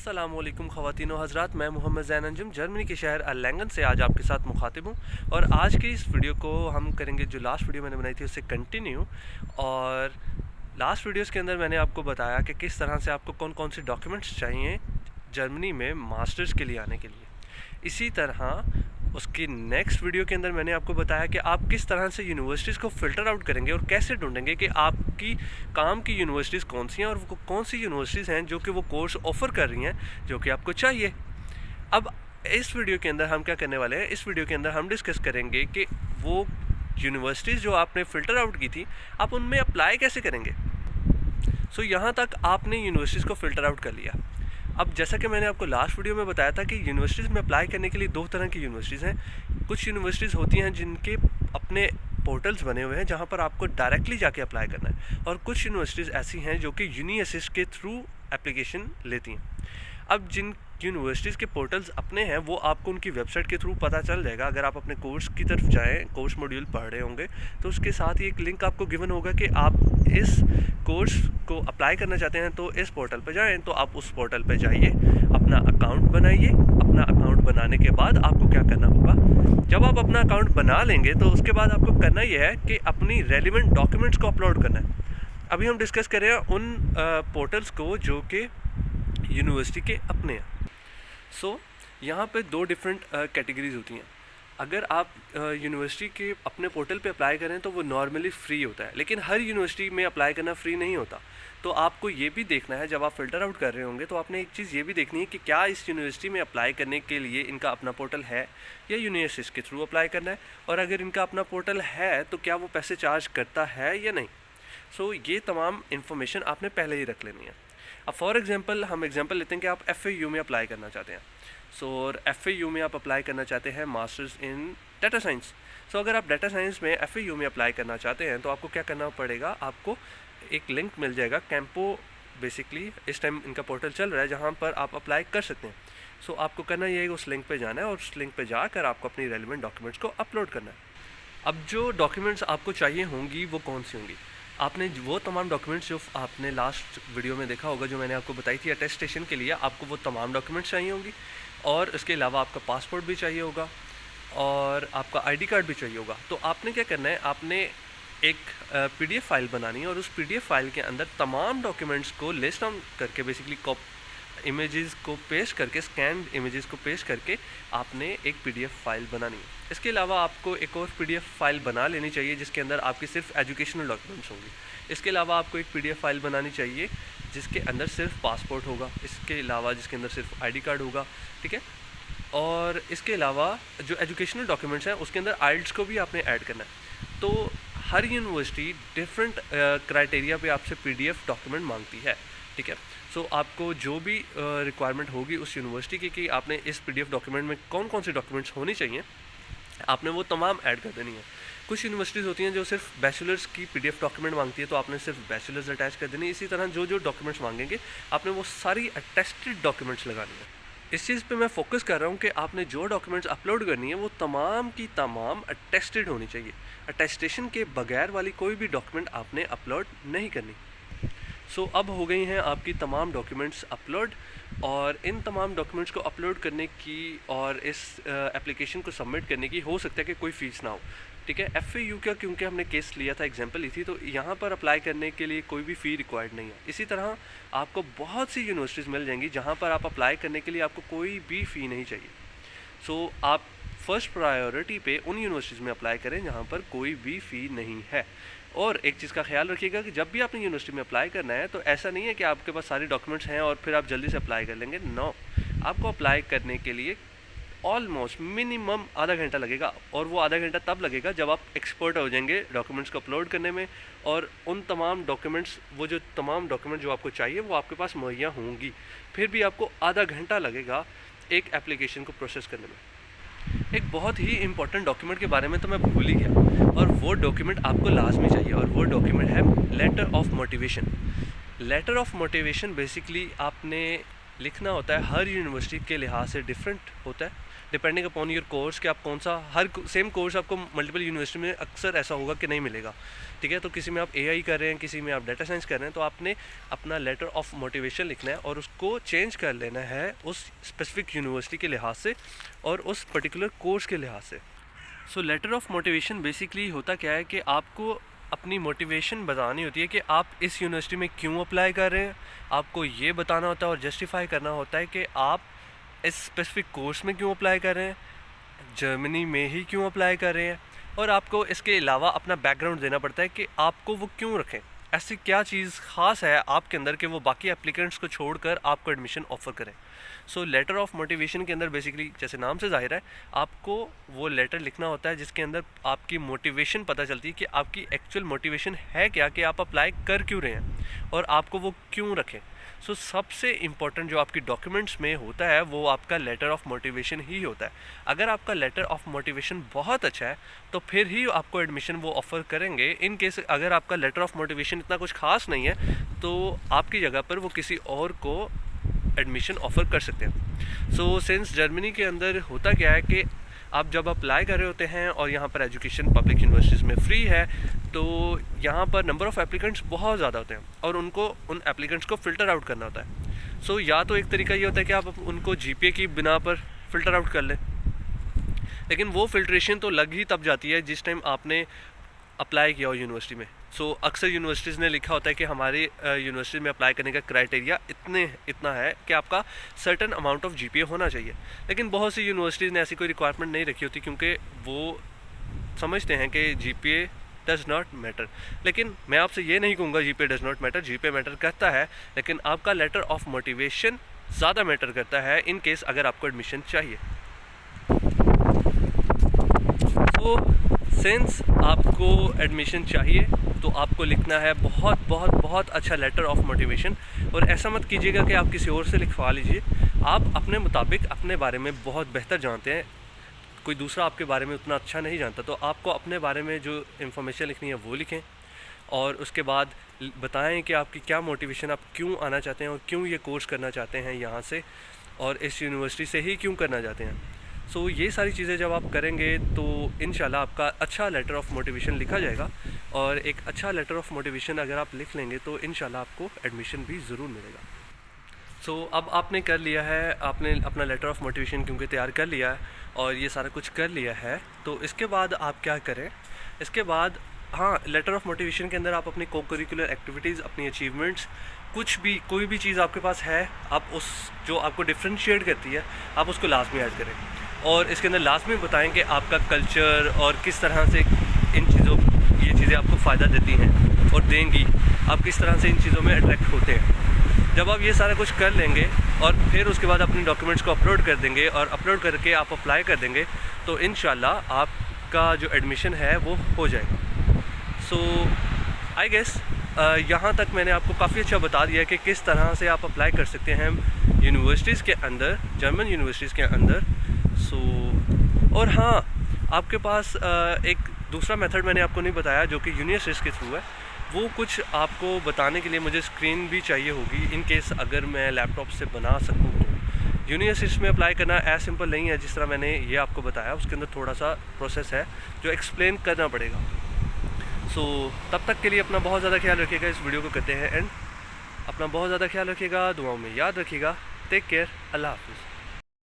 अस्सलामुअलैकुम ख़वातीन व हज़रात, मैं मोहम्मद ज़ैन अंजुम जर्मनी के शहर अल्लैंगन से आज आपके साथ मुखातिब हूँ। और आज की इस वीडियो को हम करेंगे जो लास्ट वीडियो मैंने बनाई थी उससे कंटिन्यू। और लास्ट वीडियोस के अंदर मैंने आपको बताया कि किस तरह से आपको कौन कौन से डॉक्यूमेंट्स चाहिए जर्मनी में मास्टर्स के लिए आने के लिए। इसी तरह उसकी नेक्स्ट वीडियो के अंदर मैंने आपको बताया कि आप किस तरह से यूनिवर्सिटीज़ को फ़िल्टर आउट करेंगे और कैसे ढूंढेंगे कि आपकी काम की यूनिवर्सिटीज़ कौन सी हैं और वो कौन सी यूनिवर्सिटीज़ हैं जो कि वो कोर्स ऑफ़र कर रही हैं जो कि आपको चाहिए। अब इस वीडियो के अंदर हम क्या करने वाले हैं, इस वीडियो के अंदर हम डिस्कस करेंगे कि वो यूनिवर्सिटीज़ जो आपने फ़िल्टर आउट की थी आप उनमें अप्लाई कैसे करेंगे। सो यहाँ तक आपने यूनिवर्सिटीज़ को फ़िल्टर आउट कर लिया। अब जैसा कि मैंने आपको लास्ट वीडियो में बताया था कि यूनिवर्सिटीज़ में अप्लाई करने के लिए दो तरह की यूनिवर्सिटीज़ हैं। कुछ यूनिवर्सिटीज़ होती हैं जिनके अपने पोर्टल्स बने हुए हैं जहां पर आपको डायरेक्टली जाके अप्लाई करना है, और कुछ यूनिवर्सिटीज़ ऐसी हैं जो कि यूनी असिस्ट के थ्रू एप्लीकेशन लेती हैं। अब जिन यूनिवर्सिटीज़ के पोर्टल्स अपने हैं वो आपको उनकी वेबसाइट के थ्रू पता चल जाएगा। अगर आप अपने कोर्स की तरफ जाएँ, कोर्स मॉड्यूल पढ़ रहे होंगे तो उसके साथ ही एक लिंक आपको गिवन होगा कि आप इस कोर्स को अप्लाई करना चाहते हैं तो इस पोर्टल पर जाएं। तो आप उस पोर्टल पर जाइए, अपना अकाउंट बनाइए। अपना अकाउंट बनाने के बाद आपको क्या करना होगा, जब आप अपना अकाउंट बना लेंगे तो उसके बाद आपको करना यह है कि अपनी रेलिवेंट डॉक्यूमेंट्स को अपलोड करना है। अभी हम डिस्कस कर रहे हैं उन पोर्टल्स को जो कि यूनिवर्सिटी के अपने हैं। सो यहाँ पे दो डिफरेंट कैटेगरीज होती हैं। अगर आप यूनिवर्सिटी के अपने पोर्टल पे अप्लाई करें तो वो नॉर्मली फ्री होता है, लेकिन हर यूनिवर्सिटी में अप्लाई करना फ्री नहीं होता। तो आपको ये भी देखना है, जब आप फ़िल्टर आउट कर रहे होंगे तो आपने एक चीज़ ये भी देखनी है कि क्या इस यूनिवर्सिटी में अप्लाई करने के लिए इनका अपना पोर्टल है या यूनिवर्सिटी के थ्रू अप्लाई करना है, और अगर इनका अपना पोर्टल है तो क्या वो पैसे चार्ज करता है या नहीं। सो ये तमाम इन्फॉर्मेशन आपने पहले ही रख लेनी है। अब फॉर एग्जांपल हम एग्जांपल लेते हैं कि आप FAU में अप्लाई करना चाहते हैं। सो FAU में आप अप्लाई करना चाहते हैं मास्टर्स इन डाटा साइंस। सो अगर आप डाटा साइंस में FAU में अप्लाई करना चाहते हैं तो आपको क्या करना पड़ेगा, आपको एक लिंक मिल जाएगा कैंपो। बेसिकली इस टाइम इनका पोर्टल चल रहा है जहाँ पर आप अप्लाई कर सकते हैं। सो आपको करना ये है, उस लिंक पे जाना है और उस लिंक पे जाकर आपको अपनी रेलिवेंट डॉक्यूमेंट्स को अपलोड करना है। अब जो डॉक्यूमेंट्स आपको चाहिए होंगी वो कौन सी होंगी, आपने वो तमाम डॉक्यूमेंट्स जो आपने लास्ट वीडियो में देखा होगा, जो मैंने आपको बताई थी अटेस्टेशन के लिए, आपको वो तमाम डॉक्यूमेंट्स चाहिए होंगी। और इसके अलावा आपका पासपोर्ट भी चाहिए होगा और आपका ID कार्ड भी चाहिए होगा। तो आपने क्या करना है, आपने एक PDF फाइल बनानी है और उस PDF फाइल के अंदर तमाम डॉक्यूमेंट्स को लिस्ट डाउन करके, बेसिकली इमेजेस को पेस्ट करके, स्कैन्ड इमेजेस को पेस्ट करके आपने एक PDF फाइल बनानी है। इसके अलावा आपको एक और PDF फाइल बना लेनी चाहिए जिसके अंदर आपकी सिर्फ एजुकेशनल डॉक्यूमेंट्स होंगी। इसके अलावा आपको एक PDF फाइल बनानी चाहिए जिसके अंदर सिर्फ पासपोर्ट होगा, इसके अलावा जिसके अंदर सिर्फ ID कार्ड होगा, ठीक है। और इसके अलावा जो एजुकेशनल डॉक्यूमेंट्स हैं उसके अंदर IELTS को भी आपने ऐड करना है। तो हर यूनिवर्सिटी डिफरेंट क्राइटेरिया पे आपसे PDF डॉक्यूमेंट मांगती है, ठीक है। सो आपको जो भी रिक्वायरमेंट होगी उस यूनिवर्सिटी की कि आपने इस PDF डॉक्यूमेंट में कौन कौन से डॉक्यूमेंट्स होने चाहिए, आपने वो तमाम ऐड कर देनी है। कुछ यूनिवर्सिटीज़ होती हैं जो सिर्फ बैचलर्स की PDF डॉक्यूमेंट मांगती है, तो आपने सिर्फ बैचलर्स अटैच कर देनी है। इसी तरह जो जो डॉक्यूमेंट्स मांगेंगे आपने वो सारी अटेस्टेड डॉक्यूमेंट्स लगानी है। इस चीज़ पे मैं फोकस कर रहा हूँ कि आपने जो डॉक्यूमेंट्स अपलोड करनी है वो तमाम की तमाम अटेस्टेड होनी चाहिए। अटेस्टेशन के बगैर वाली कोई भी डॉक्यूमेंट आपने अपलोड नहीं करनी। सो अब हो गई हैं आपकी तमाम डॉक्यूमेंट्स अपलोड, और इन तमाम डॉक्यूमेंट्स को अपलोड करने की और इस एप्लीकेशन को सबमिट करने की हो सकता है कि कोई फ़ीस ना हो, ठीक है। FAU का क्योंकि हमने केस लिया था, एग्जांपल ली थी, तो यहाँ पर अप्लाई करने के लिए कोई भी फ़ी रिक्वायर्ड नहीं है। इसी तरह आपको बहुत सी यूनिवर्सिटीज़ मिल जाएंगी जहाँ पर आप अप्लाई करने के लिए आपको कोई भी फ़ी नहीं चाहिए। सो आप फर्स्ट प्रायोरिटी पे उन यूनिवर्सिटीज़ में अप्लाई करें जहाँ पर कोई भी फ़ी नहीं है। और एक चीज़ का ख्याल रखिएगा कि जब भी आपने यूनिवर्सिटी में अप्लाई करना है तो ऐसा नहीं है कि आपके पास सारे डॉक्यूमेंट्स हैं और फिर आप जल्दी से अप्लाई कर लेंगे। नो, आपको अप्लाई करने के लिए ऑलमोस्ट मिनिमम आधा घंटा लगेगा, और वो आधा घंटा तब लगेगा जब आप एक्सपर्ट हो जाएंगे डॉक्यूमेंट्स को अपलोड करने में, और उन तमाम डॉक्यूमेंट्स, वो जो तमाम डॉक्यूमेंट जो आपको चाहिए वो आपके पास मुहैया होंगी। फिर भी आपको आधा घंटा लगेगा एक एप्लीकेशन को प्रोसेस करने में। एक बहुत ही इंपॉर्टेंट डॉक्यूमेंट के बारे में तो मैं भूल ही गया, और वो डॉक्यूमेंट आपको लाजमी चाहिए, और वो डॉक्यूमेंट है letter of motivation. Letter of motivation basically आपने लिखना होता है हर यूनिवर्सिटी के लिहाज से डिफरेंट होता है, डिपेंडिंग अपॉन योर कोर्स कि आप कौन सा, हर सेम कोर्स आपको मल्टीपल यूनिवर्सिटी में अक्सर ऐसा होगा कि नहीं मिलेगा, ठीक है। तो किसी में आप एआई कर रहे हैं, किसी में आप डाटा साइंस कर रहे हैं, तो आपने अपना लेटर ऑफ मोटिवेशन लिखना है और उसको चेंज कर लेना है उस स्पेसिफिक यूनिवर्सिटी के लिहाज से और उस पर्टिकुलर कोर्स के लिहाज से। सो लेटर ऑफ मोटिवेशन बेसिकली होता क्या है कि आपको अपनी मोटिवेशन बतानी होती है कि आप इस यूनिवर्सिटी में क्यों अप्लाई कर रहे हैं, आपको ये बताना होता है और जस्टिफाई करना होता है कि आप इस स्पेसिफिक कोर्स में क्यों अप्लाई कर रहे हैं, जर्मनी में ही क्यों अप्लाई कर रहे हैं, और आपको इसके अलावा अपना बैकग्राउंड देना पड़ता है कि आपको वो क्यों रखें, ऐसी क्या चीज़ ख़ास है आपके अंदर कि वो बाकी एप्लीकेंट्स को छोड़कर आपको एडमिशन ऑफ़र करें। सो लेटर ऑफ मोटिवेशन के अंदर बेसिकली जैसे नाम से जाहिर है आपको वो लेटर लिखना होता है जिसके अंदर आपकी मोटिवेशन पता चलती है कि आपकी एक्चुअल मोटिवेशन है क्या, कि आप अप्लाई कर क्यों रहे हैं और आपको वो क्यों रखें। सो सबसे इम्पॉर्टेंट जो आपकी डॉक्यूमेंट्स में होता है वो आपका लेटर ऑफ मोटिवेशन ही होता है। अगर आपका लेटर ऑफ मोटिवेशन बहुत अच्छा है तो फिर ही आपको एडमिशन वो ऑफ़र करेंगे। इन केस अगर आपका लेटर ऑफ मोटिवेशन इतना कुछ खास नहीं है तो आपकी जगह पर वो किसी और को एडमिशन ऑफ़र कर सकते हैं। सो सिंस जर्मनी के अंदर होता क्या है कि आप जब अप्लाई कर रहे होते हैं और यहाँ पर एजुकेशन पब्लिक यूनिवर्सिटीज़ में फ्री है तो यहाँ पर नंबर ऑफ़ एप्लीकेंट्स बहुत ज़्यादा होते हैं और उनको उन एप्लीकेंट्स को फ़िल्टर आउट करना होता है। सो या तो एक तरीका ये होता है कि आप उनको जीपीए की बिना पर फ़िल्टर आउट कर लें, लेकिन वो फ़िल्ट्रेशन तो लग ही तब जाती है जिस टाइम आपने अप्लाई किया हो यूनिवर्सिटी में। सो अक्सर यूनिवर्सिटीज़ ने लिखा होता है कि हमारी यूनिवर्सिटी में अप्लाई करने का क्राइटेरिया इतना है कि आपका सर्टन अमाउंट ऑफ जीपीए होना चाहिए, लेकिन बहुत सी यूनिवर्सिटीज़ ने ऐसी कोई रिक्वायरमेंट नहीं रखी होती क्योंकि वो समझते हैं कि जीपीए डज़ नॉट मैटर। लेकिन मैं आपसे ये नहीं कहूँगा GPA does not matter, GPA matter करता है, लेकिन आपका लेटर ऑफ मोटिवेशन ज़्यादा मैटर करता है इन केस अगर आपको एडमिशन चाहिए। तो सिंस आपको एडमिशन चाहिए तो आपको लिखना है बहुत बहुत बहुत अच्छा लेटर ऑफ मोटिवेशन। और ऐसा मत कीजिएगा कि आप किसी और से लिखवा लीजिए, आप अपने मुताबिक अपने बारे में बहुत बेहतर जानते हैं, कोई दूसरा आपके बारे में उतना अच्छा नहीं जानता, तो आपको अपने बारे में जो इन्फॉर्मेशन लिखनी है वो लिखें और उसके बाद बताएं कि आपकी क्या मोटिवेशन, आप क्यों आना चाहते हैं और क्यों ये कोर्स करना चाहते हैं यहाँ से और इस यूनिवर्सिटी से ही क्यों करना चाहते हैं। सो ये सारी चीज़ें जब आप करेंगे तो इंशाल्लाह आपका अच्छा लेटर ऑफ मोटिवेशन लिखा जाएगा और एक अच्छा लेटर ऑफ मोटिवेशन अगर आप लिख लेंगे तो इंशाल्लाह आपको एडमिशन भी ज़रूर मिलेगा। सो अब आपने कर लिया है, आपने अपना लेटर ऑफ मोटिवेशन क्योंकि तैयार कर लिया है और ये सारा कुछ कर लिया है, तो इसके बाद आप क्या करें, इसके बाद हाँ, लेटर ऑफ मोटिवेशन के अंदर आप अपनी को करिकुलर एक्टिविटीज़, अपनी अचीवमेंट्स, कुछ भी कोई भी चीज़ आपके पास है, आप उस जो आपको डिफ्रेंशिएट करती है आप उसको लास्ट में ऐड करें और इसके अंदर लास्ट में बताएं कि आपका कल्चर और किस तरह से ये चीज़ें आपको फ़ायदा देती हैं और देंगी, आप किस तरह से इन चीज़ों में अट्रैक्ट होते हैं। जब आप ये सारा कुछ कर लेंगे और फिर उसके बाद अपने डॉक्यूमेंट्स को अपलोड कर देंगे और अपलोड करके आप अप्लाई कर देंगे तो इंशाल्लाह आपका जो एडमिशन है वो हो जाएगा। सो आई गेस यहाँ तक मैंने आपको काफ़ी अच्छा बता दिया कि किस तरह से आप अप्लाई कर सकते हैं यूनिवर्सिटीज़ के अंदर, जर्मन यूनिवर्सिटीज़ के अंदर। और हाँ, आपके पास एक दूसरा मेथड मैंने आपको नहीं बताया जो कि यूनिवर्सिटीज़ के थ्रू है, वो कुछ आपको बताने के लिए मुझे स्क्रीन भी चाहिए होगी इन केस अगर मैं लैपटॉप से बना सकूँ तो। यूनिवर्सिटीज़ में अप्लाई करना एज सिंपल नहीं है जिस तरह मैंने ये आपको बताया, उसके अंदर थोड़ा सा प्रोसेस है जो एक्सप्लेन करना पड़ेगा। सो तब तक के लिए अपना बहुत ज़्यादा ख्याल रखिएगा, इस वीडियो को करते हैं एंड अपना बहुत ज़्यादा ख्याल रखिएगा, दुआओं में याद रखिएगा। टेक केयर, अल्लाह हाफिज़।